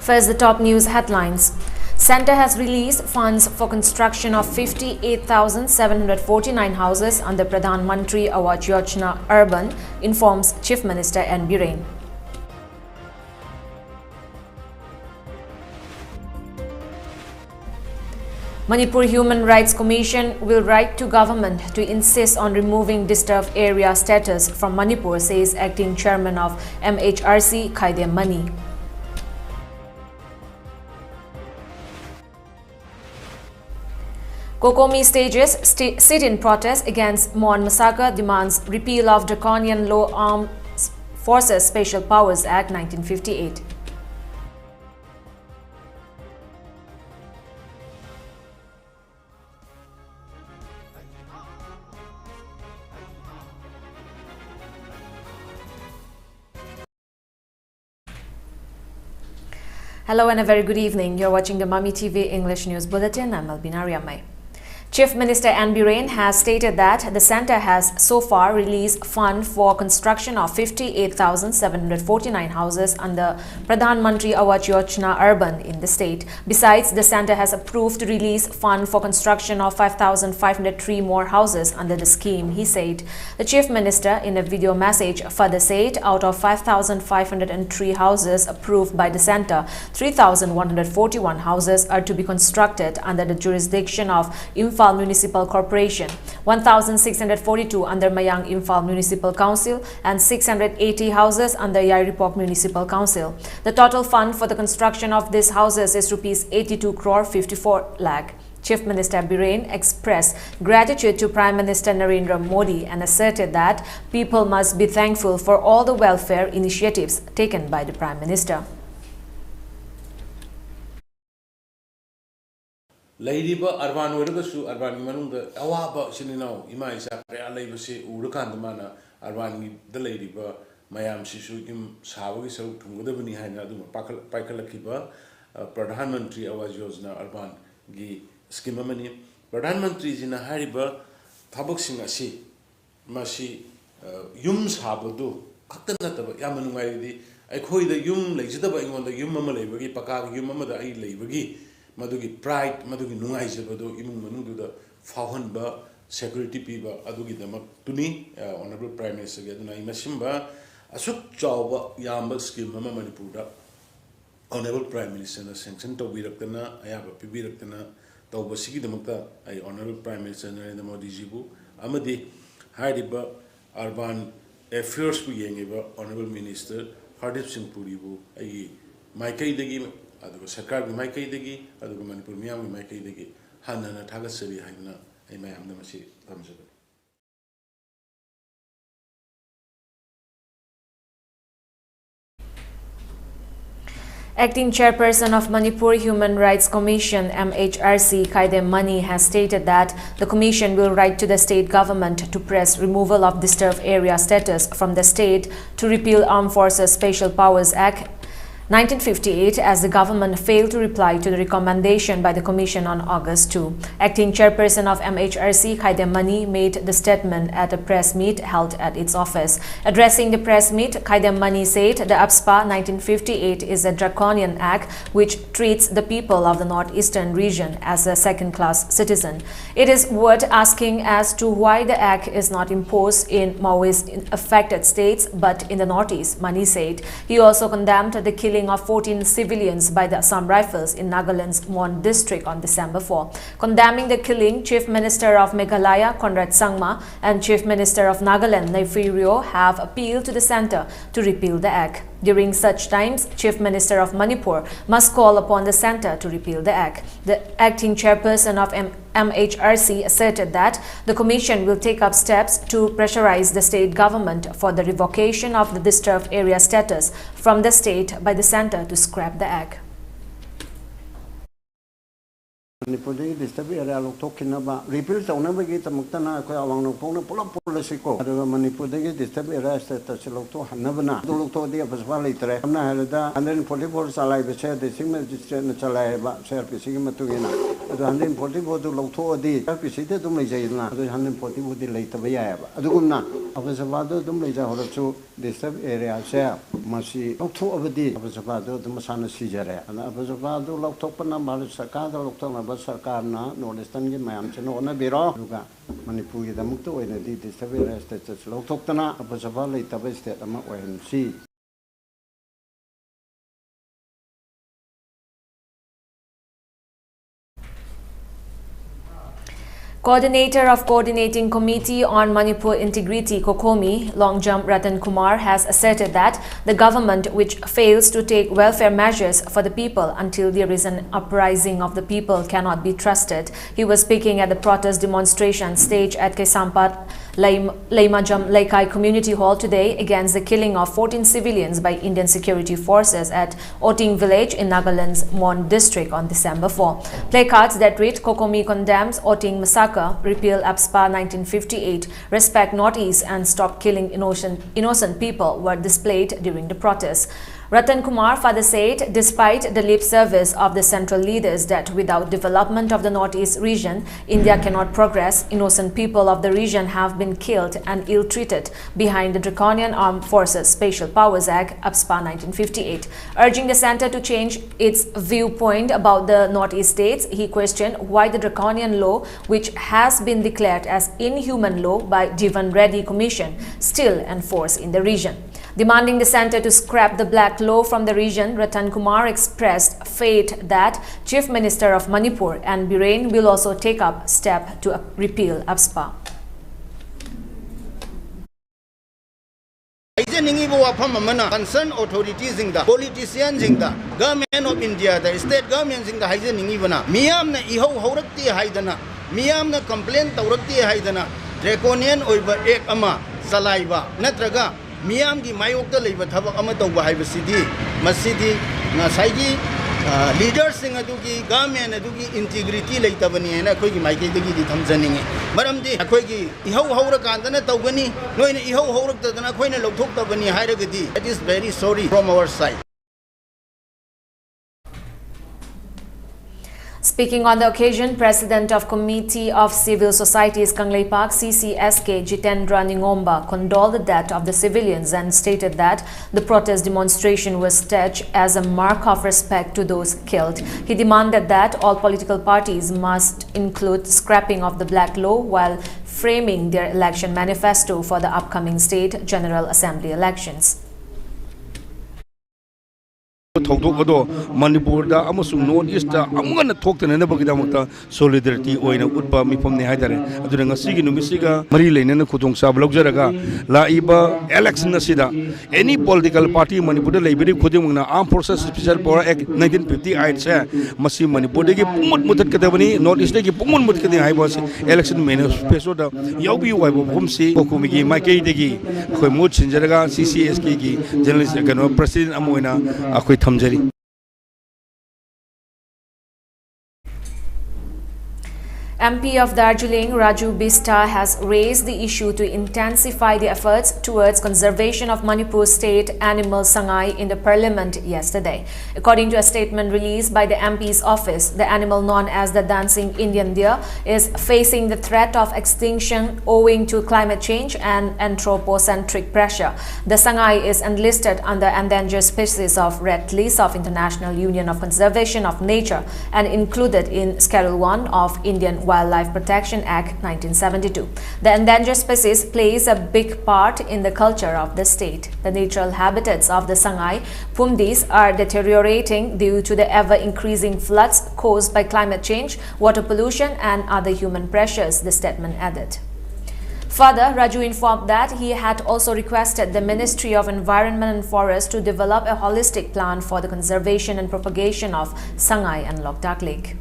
First, the top news headlines. Centre has released funds for construction of 58,749 houses under Pradhan Mantri Awas Yojana Urban, informs Chief Minister N. Biren. Manipur Human Rights Commission will write to government to insist on removing disturbed area status from Manipur, says acting chairman of MHRC Khaidem Mani. Kokomi stages sit-in protest against Mon massacre, demands repeal of Draconian Law Armed Forces Special Powers Act 1958. Hello and a very good evening. You're watching the Mami TV English News Bulletin. I'm ALBINA RIAMEI. Chief Minister N. Biren has stated that the centre has so far released fund for construction of 58,749 houses under Pradhan Mantri Awas Yojana Urban in the state. Besides, the centre has approved to release fund for construction of 5,503 more houses under the scheme, he said. The Chief Minister, in a video message, further said out of 5,503 houses approved by the centre, 3,141 houses are to be constructed under the jurisdiction of Imphal Municipal Corporation, 1,642 under Mayang Imphal Municipal Council and 680 houses under Yairipok Municipal Council. The total fund for the construction of these houses is Rs 82 crore 54 lakh. Chief Minister Biren expressed gratitude to Prime Minister Narendra Modi and asserted that people must be thankful for all the welfare initiatives taken by the Prime Minister. Ladiba Arvan Wurgasu, Arvan Manunda, Awaba Sinino, Ima Isa, Alabasi, Urukandamana, Arvan, the Ladyba, Mayam Sishu, Sawi, so Tungudabani Hanadu, Pakalakiba, Pradhan Mantri Awas Yojana Urban, Gi Skimamani, Pradhan Mantri is in a Hariba, Taboxing Asi, Masi, Yums Habadu, Katanataba, Yamanumai, I call the Yum, Lazitaba, on the Yumama Labagi, Paka, Yumama, the I Labagi. Madugi pride, Madugi Nuaizabado, Imum Manudu, the Fahanba, security people, Adugi Damak Tuni, Honorable Prime Minister Gaduna Imasimba, Asuk Chauba, Yamba scheme, Mama Manipuda, Honorable Prime Minister, sanction to Birakana, I have a Pibirakana, Taubasiki Damaka, I Honorable Prime Minister Narendra Modi Jibu, Amadi, Haidiba, Urban Affairs Puyangiba, Honorable Minister, Hardip Singh Puribu, I Maikai Degi. Aduga Sarkar gi Maikai degi, aduga Manipur miyam gi Maikai degi, hanana thagasari haiduna ai mayamna masi tamjaba. Acting Chairperson of Manipur Human Rights Commission MHRC Khaidem Mani has stated that the Commission will write to the state government to press removal of disturbed area status from the state to repeal Armed Forces Special Powers Act 1958 as the government failed to reply to the recommendation by the Commission on August 2. Acting Chairperson of MHRC Khaidem Mani made the statement at a press meet held at its office. Addressing the press meet, Khaidem Mani said the APSPA 1958 is a draconian act which treats the people of the northeastern region as a second-class citizen. It is worth asking as to why the act is not imposed in Maoist-affected states but in the northeast, Mani said. He also condemned the killing of 14 civilians by the Assam Rifles in Nagaland's Mon district on December 4. Condemning the killing, Chief Minister of Meghalaya, Conrad Sangma, and Chief Minister of Nagaland, Neiphiu have appealed to the centre to repeal the act. During such times, Chief Minister of Manipur must call upon the centre to repeal the act. The acting chairperson of MHRC asserted that the Commission will take up steps to pressurize the state government for the revocation of the disturbed area status from the state by the centre to scrap the act. Manipuri disturb area talking about rebuild the Onabagi Mutana, along the Polo Polisico, Manipuri disturb area status to Hanavana, to look to the Valley Tremna, and then 44 Salai said the same Chalai, Serpissima to Gina, the 144 to Loto, the Serpissita to Majana, the 140 would delay the Vayab. Aduguna, Avasavado to Maja or two disturb area share, Masi, Loto of the Avasavado to Masana Sijare, and Avasavado Lotopana Malasaka, Lotoma. Sarkarna, Nordistan, Mayam, Chenona Biro, Manipuri, the Muto, and the disability estates, Lotopana, Apasavali, Tabeste, and sea. Coordinator of Coordinating Committee on Manipur Integrity Kokomi, Long Jump Ratan Kumar, has asserted that the government, which fails to take welfare measures for the people until there is an uprising of the people, cannot be trusted. He was speaking at the protest demonstration staged at Kesampat Laimajam Laikai Community Hall today against the killing of 14 civilians by Indian security forces at Oting village in Nagaland's Mon district on December 4. Placards that read "Kokomi condemns Oting massacre, repeal APSPA 1958, respect Northeast and stop killing innocent people" were displayed during the protest. Ratan Kumar further said, despite the lip service of the central leaders that without development of the Northeast region, India cannot progress, innocent people of the region have been killed and ill-treated behind the Draconian Armed Forces Special Powers Act, APSPA 1958. Urging the centre to change its viewpoint about the Northeast states, he questioned why the Draconian law, which has been declared as inhuman law by Jivan Reddy Commission, still enforced in the region. Demanding the centre to scrap the black law from the region, Ratan Kumar expressed faith that Chief Minister of Manipur and Biren will also take up step to repeal APSPA. Concerned authorities in the politicians in the government of India, the state governments in the Haizaningivana, Miam na Iho Horakti Haidana, Miam na complaint Aurakti Haidana, Draconian over Ek Ama, Salaiva, Natraga. Miam di mayok da leiba thabak ama tawba haibasidi masidi ngasai leaders sing adugi government adugi integrity leitabani hena khoi gi maike dagi di thamjaninge maramdi khoi gi ihau haura kandana tawgani noina ihau haurak tadana khoina lokthok tabani hairagadi. That is very sorry from our side. Speaking on the occasion, President of Committee of Civil Societies Kanglei Park CCSK Jitendra Ningomba condoled the death of the civilians and stated that the protest demonstration was staged as a mark of respect to those killed. He demanded that all political parties must include scrapping of the black law while framing their election manifesto for the upcoming State General Assembly elections. Manipur da amasung North East da amana thokta na bagidamata solidarity oina utpa mifam ne haidare aduna ngasigi numisiga mari leina khudong sab logjaraga laiba election asida any political party Manipur da leibiri khuding na Armed Forces Special Power Act 1958 se masi Manipur de gi pumut mutat kadabani North East de gi pumut mut kading haiba election manifesto da yaubi waibo bumsi kokumi gi maikei de gi khoi mut sinjaraga CCSK gi journalist gano president amoina akhoi thamjari. MP of Darjeeling Raju Bista has raised the issue to intensify the efforts towards conservation of Manipur state animal Sangai in the parliament yesterday. According to a statement released by the MP's office, the animal known as the dancing Indian deer is facing the threat of extinction owing to climate change and anthropocentric pressure. The Sangai is enlisted under endangered species of Red List of International Union of Conservation of Nature and included in Schedule 1 of Indian Wildlife Protection Act 1972. The endangered species plays a big part in the culture of the state. The natural habitats of the Sangai Pumdis are deteriorating due to the ever-increasing floods caused by climate change, water pollution and other human pressures, the statement added. Further, Raju informed that he had also requested the Ministry of Environment and Forest to develop a holistic plan for the conservation and propagation of Sangai and Loktak Lake.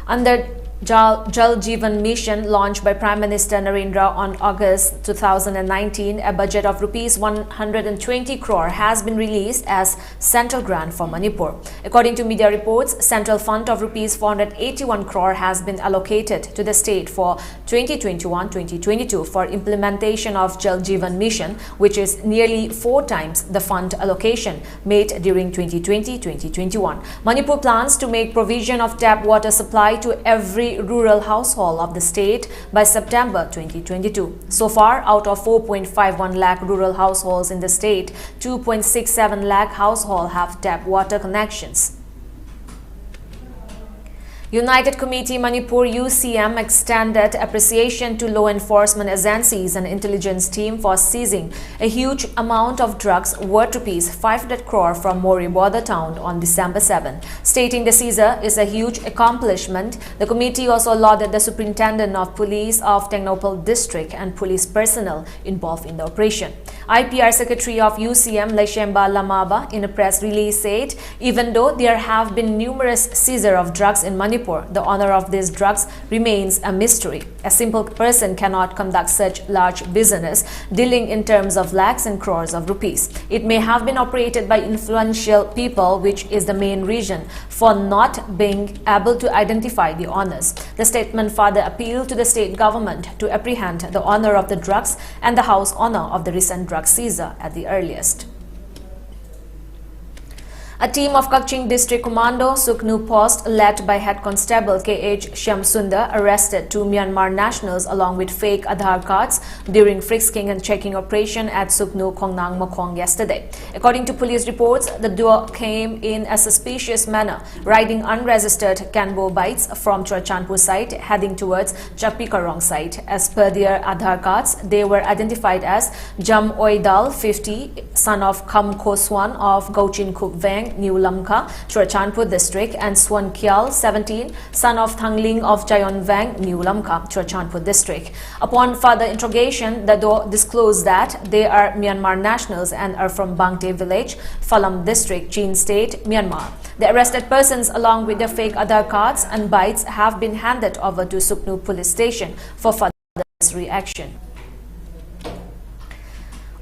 Under Jal Jeevan Mission launched by Prime Minister Narendra on August 2019, a budget of rupees 120 crore has been released as central grant for Manipur. According to media reports, central fund of rupees 481 crore has been allocated to the state for 2021-2022 for implementation of Jal Jeevan Mission, which is nearly 4 times the fund allocation made during 2020-2021. Manipur plans to make provision of tap water supply to every rural household of the state by September 2022. So far, out of 4.51 lakh rural households in the state, 2.67 lakh households have tap water connections. United Committee Manipur UCM extended appreciation to law enforcement agencies and intelligence team for seizing a huge amount of drugs worth rupees 500 crore from Mori border town on December 7. Stating the seizure is a huge accomplishment, the committee also lauded the Superintendent of Police of Tecnopal District and police personnel involved in the operation. IPR Secretary of UCM Laishemba Lamaba in a press release said, even though there have been numerous seizure of drugs in Manipur, the owner of these drugs remains a mystery. A simple person cannot conduct such large business, dealing in terms of lakhs and crores of rupees. It may have been operated by influential people, which is the main reason for not being able to identify the owners. The statement further appealed to the state government to apprehend the owner of the drugs and the house owner of the recent drug seizure at the earliest. A team of Kaching District Commando Suknu Post led by Head Constable K.H. Shyamsundar arrested 2 Myanmar nationals along with fake Aadhaar cards during frisking and checking operation at Suknu Khongnang Makhong yesterday. According to police reports, the duo came in a suspicious manner, riding unregistered Canbo bikes from Churachandpur site heading towards Chapikarong site. As per their Aadhaar cards, they were identified as Jam Oidal 50, son of Kham Khoswan of Gauchin Khup Veng, New Lamka, Churachandpur district, and Swan Kyal 17, son of Thangling of Jayon Vang, New Lamka, Churachandpur district. Upon further interrogation, the duo disclosed that they are Myanmar nationals and are from Bangte village, Phalam district, Chin state, Myanmar. The arrested persons along with their fake Aadhaar cards and bikes have been handed over to Suknu police station for further reaction.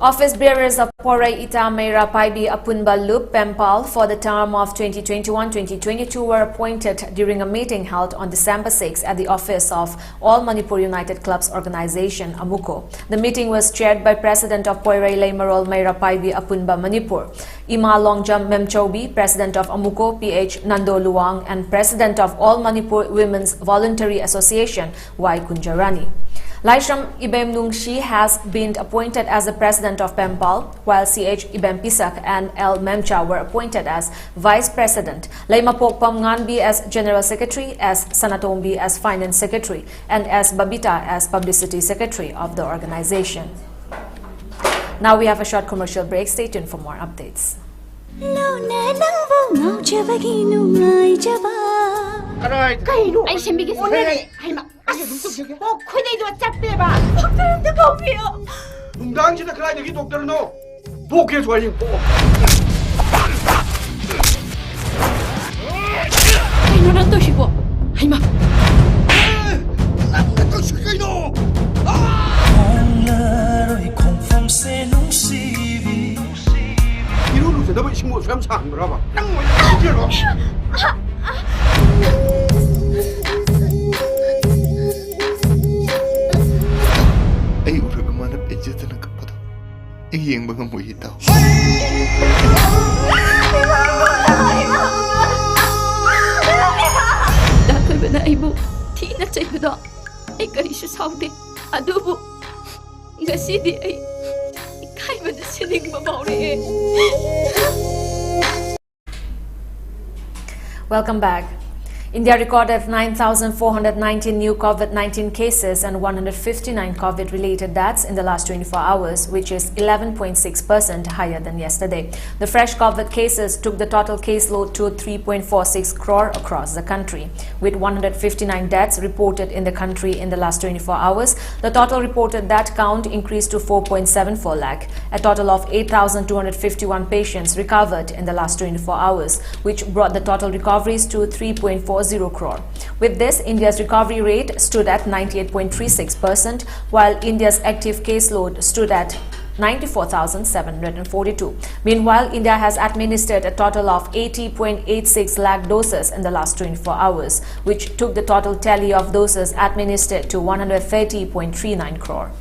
Office bearers of Porai Ita Meira Paibi Apunba Loop Pempal for the term of 2021-2022 were appointed during a meeting held on December 6 at the office of All Manipur United Clubs Organization, Amuko. The meeting was chaired by President of Porai Leimarol Meira Paibi Apunba Manipur, Ima Longjam Memchobi, President of Amuko PH Nando Luang, and President of All Manipur Women's Voluntary Association Y Kunjarani. Laishram Ibem Nungshi has been appointed as the president of Pempal, while CH Ibem Pisak and L. Memcha were appointed as vice president, Laimapok Pamnganbi as general secretary, S. Sanatombi as finance secretary, and S. Babita as publicity secretary of the organization. Now we have a short commercial break. Stay tuned for more updates. I should be getting खुदै도 짭대봐 doctor한테 보세요 당신은 그라이 여기 독터는 너 보게 좋아요 이놈은 또 쉬고 하이마 나보다 더 쉽게 너 이러면서 너무 신고 수염차 안 그러봐 딱 뭐야 이제로 Ay urag manap ejeta na kapado. Iyeng mga mo itaw. Dapat ba na ay mo? Tina chay ko do. Ay karisyo saude. Adobo. Nga sidi ay kay ba na sinig mabauri eh. Welcome back. India recorded 9,419 new COVID-19 cases and 159 COVID-related deaths in the last 24 hours, which is 11.6% higher than yesterday. The fresh COVID cases took the total caseload to 3.46 crore across the country. With 159 deaths reported in the country in the last 24 hours, the total reported death count increased to 4.74 lakh. A total of 8,251 patients recovered in the last 24 hours, which brought the total recoveries to 3.4 1.40 crore. With this, India's recovery rate stood at 98.36%, while India's active caseload stood at 94,742. Meanwhile, India has administered a total of 80.86 lakh doses in the last 24 hours, which took the total tally of doses administered to 130.39 crore.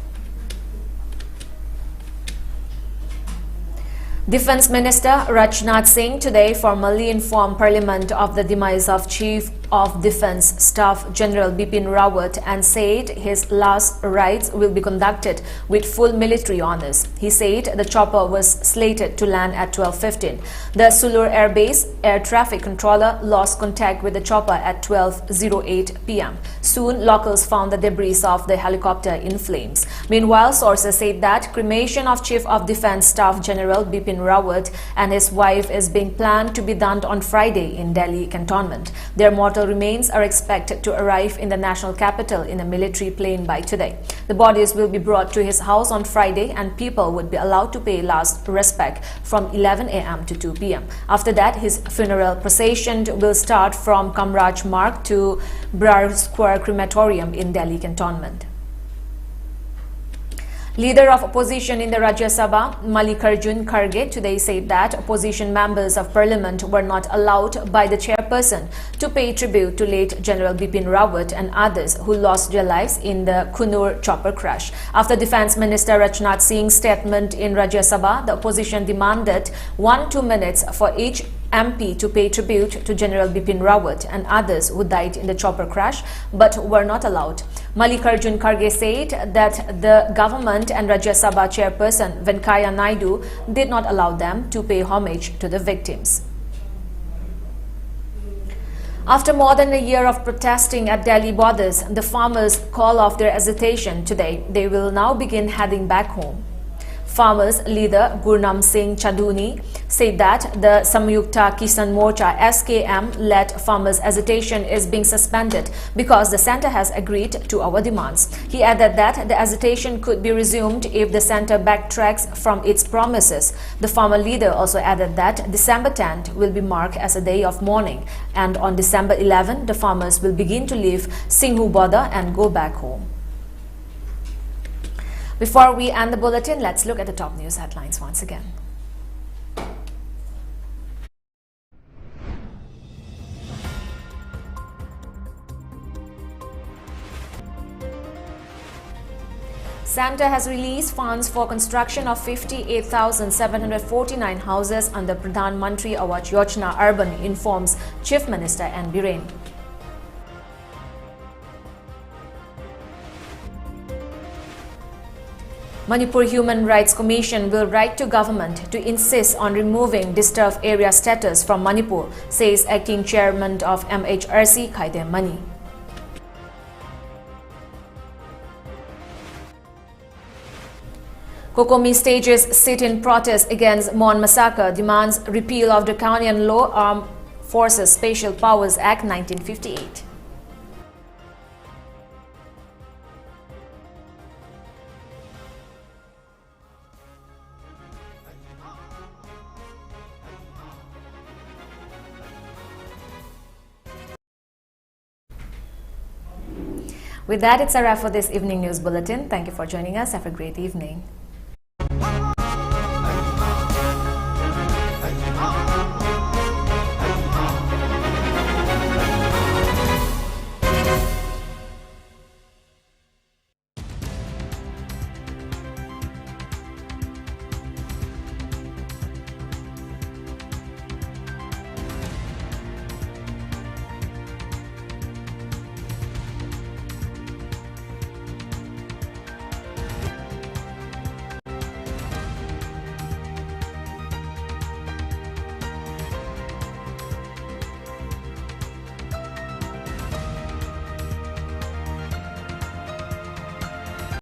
Defence Minister Rajnath Singh today formally informed Parliament of the demise of Chief of Defence Staff General Bipin Rawat and said his last rites will be conducted with full military honours. He said the chopper was slated to land at 12:15. The Sulur Air Base air traffic controller lost contact with the chopper at 12:08 p.m. Soon, locals found the debris of the helicopter in flames. Meanwhile, sources said that cremation of Chief of Defence Staff General Bipin Rawat and his wife is being planned to be done on Friday in Delhi cantonment. Their mortal remains are expected to arrive in the national capital in a military plane by today. The bodies will be brought to his house on Friday and people would be allowed to pay last respect from 11 a.m. to 2 p.m. After that, his funeral procession will start from Kamraj Marg to Brar Square Crematorium in Delhi cantonment. Leader of opposition in the Rajya Sabha, Mallikarjun Kharge, today said that opposition members of parliament were not allowed by the chairperson to pay tribute to late General Bipin Rawat and others who lost their lives in the Kunur chopper crash. After Defence Minister Rajnath Singh's statement in Rajya Sabha, the opposition demanded 1-2 minutes for each MP to pay tribute to General Bipin Rawat and others who died in the chopper crash but were not allowed. Mallikarjun Kharge said that the government and Rajya Sabha chairperson Venkaiah Naidu did not allow them to pay homage to the victims. After more than a year of protesting at Delhi borders, the farmers call off their agitation today. They will now begin heading back home. Farmers leader Gurnam Singh Chaduni said that the Samyukta Kisan Morcha SKM-led farmers' agitation is being suspended because the centre has agreed to our demands. He added that the agitation could be resumed if the centre backtracks from its promises. The farmer leader also added that December 10th will be marked as a day of mourning, and on December 11th, the farmers will begin to leave Singhu border and go back home. Before we end the bulletin, let's look at the top news headlines once again. Centre has released funds for construction of 58,749 houses under Pradhan Mantri Awas Yojana Urban, informs Chief Minister N. Biren. Manipur Human Rights Commission will write to government to insist on removing disturbed area status from Manipur, says acting chairman of MHRC Kaidem Mani. Kokomi stages sit-in protest against Mon massacre, demands repeal of Draconian Law Armed Forces Special Powers Act 1958. With that, it's a wrap for this evening news bulletin. Thank you for joining us. Have a great evening.